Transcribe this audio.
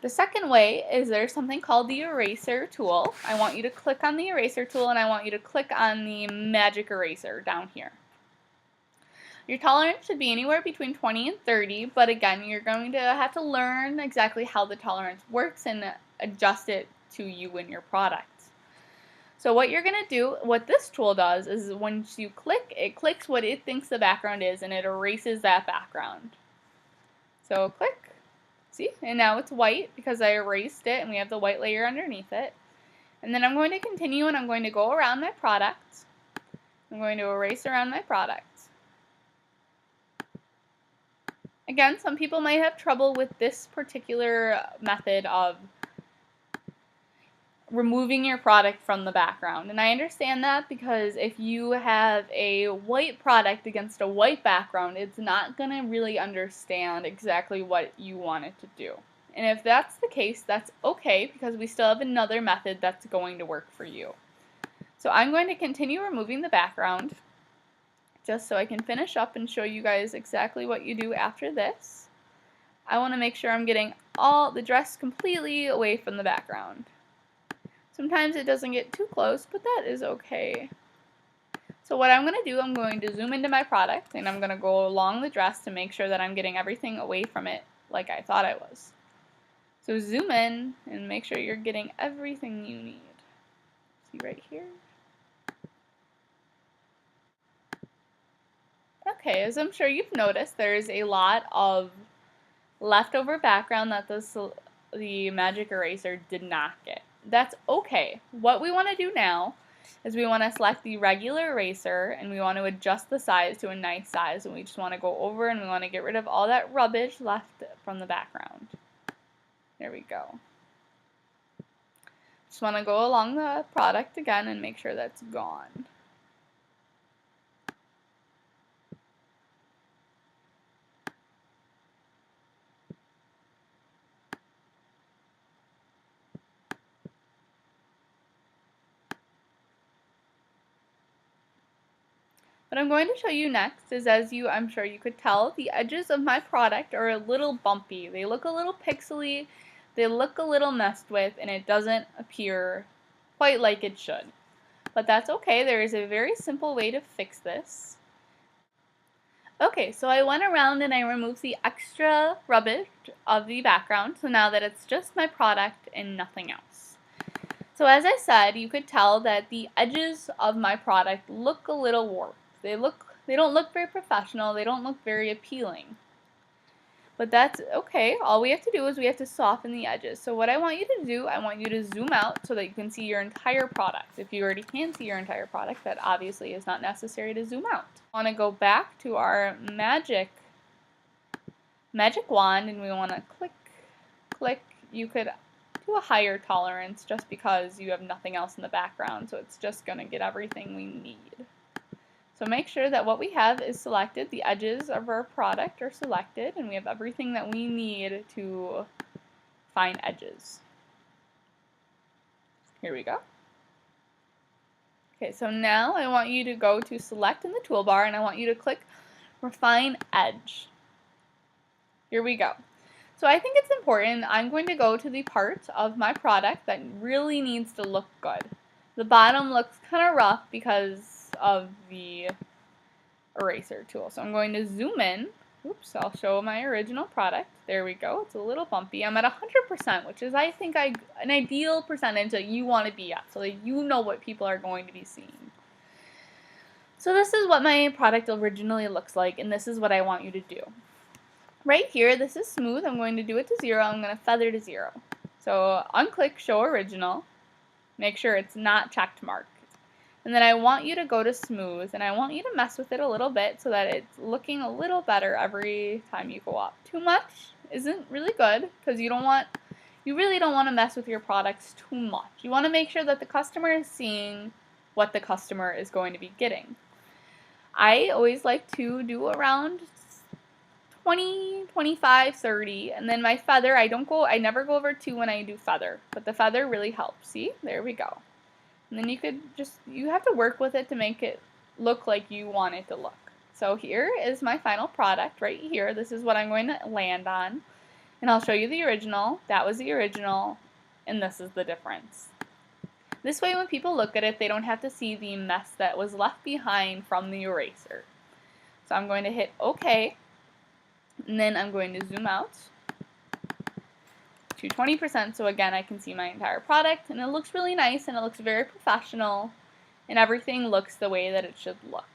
The second way is there's something called the eraser tool. I want you to click on the eraser tool and I want you to click on the magic eraser down here. Your tolerance should be anywhere between 20 and 30, but again, you're going to have to learn exactly how the tolerance works and adjust it to you and your product. So what you're going to do, what this tool does, is once you click, it clicks what it thinks the background is and it erases that background. So click. See, and now it's white because I erased it and we have the white layer underneath it. And then I'm going to continue and I'm going to go around my product. I'm going to erase around my product. Again, some people might have trouble with this particular method of removing your product from the background. And I understand that because if you have a white product against a white background, it's not going to really understand exactly what you want it to do. And if that's the case, that's okay because we still have another method that's going to work for you. So I'm going to continue removing the background just so I can finish up and show you guys exactly what you do after this. I want to make sure I'm getting all the dress completely away from the background. Sometimes it doesn't get too close, but that is okay. So what I'm going to do, I'm going to zoom into my product and I'm going to go along the dress to make sure that I'm getting everything away from it like I thought I was. So zoom in and make sure you're getting everything you need. See right here? Okay, as I'm sure you've noticed, there's a lot of leftover background that the magic eraser did not get. That's okay. What we want to do now is we want to select the regular eraser and we want to adjust the size to a nice size, and we just want to go over and we want to get rid of all that rubbish left from the background. There we go. Just want to go along the product again and make sure that's gone. What I'm going to show you next is, I'm sure you could tell, the edges of my product are a little bumpy. They look a little pixely, they look a little messed with, and it doesn't appear quite like it should. But that's okay, there is a very simple way to fix this. Okay, so I went around and I removed the extra rubbish of the background, so now that it's just my product and nothing else. So as I said, you could tell that the edges of my product look a little warped. They don't look very professional, they don't look very appealing. But that's okay. All we have to do is we have to soften the edges. So what I want you to do, I want you to zoom out so that you can see your entire product. If you already can see your entire product, that obviously is not necessary to zoom out. I want to go back to our magic wand and we want to click. You could do a higher tolerance just because you have nothing else in the background, so it's just going to get everything we need. So make sure that what we have is selected, the edges of our product are selected, and we have everything that we need to find edges. Here we go. Okay, so now I want you to go to Select in the toolbar, and I want you to click Refine Edge. Here we go. So I think it's important, I'm going to go to the part of my product that really needs to look good. The bottom looks kind of rough because of the eraser tool. So I'm going to zoom in. Oops, I'll show my original product. There we go. It's a little bumpy. I'm at 100%, which is, I think, an ideal percentage that you want to be at so that you know what people are going to be seeing. So this is what my product originally looks like, and this is what I want you to do. Right here, this is smooth. I'm going to do it to 0. I'm going to feather to 0. So unclick Show Original. Make sure it's not checked marked. And then I want you to go to smooth, and I want you to mess with it a little bit so that it's looking a little better every time you go up. Too much isn't really good because you really don't want to mess with your products too much. You want to make sure that the customer is seeing what the customer is going to be getting. I always like to do around 20, 25, 30, and then my feather, I never go over 2 when I do feather, but the feather really helps. See? There we go. And then you have to work with it to make it look like you want it to look. So here is my final product right here. This is what I'm going to land on. And I'll show you the original. That was the original, and this is the difference. This way when people look at it, they don't have to see the mess that was left behind from the eraser. So I'm going to hit OK, and then I'm going to zoom out to 20% so again I can see my entire product, and it looks really nice and it looks very professional and everything looks the way that it should look.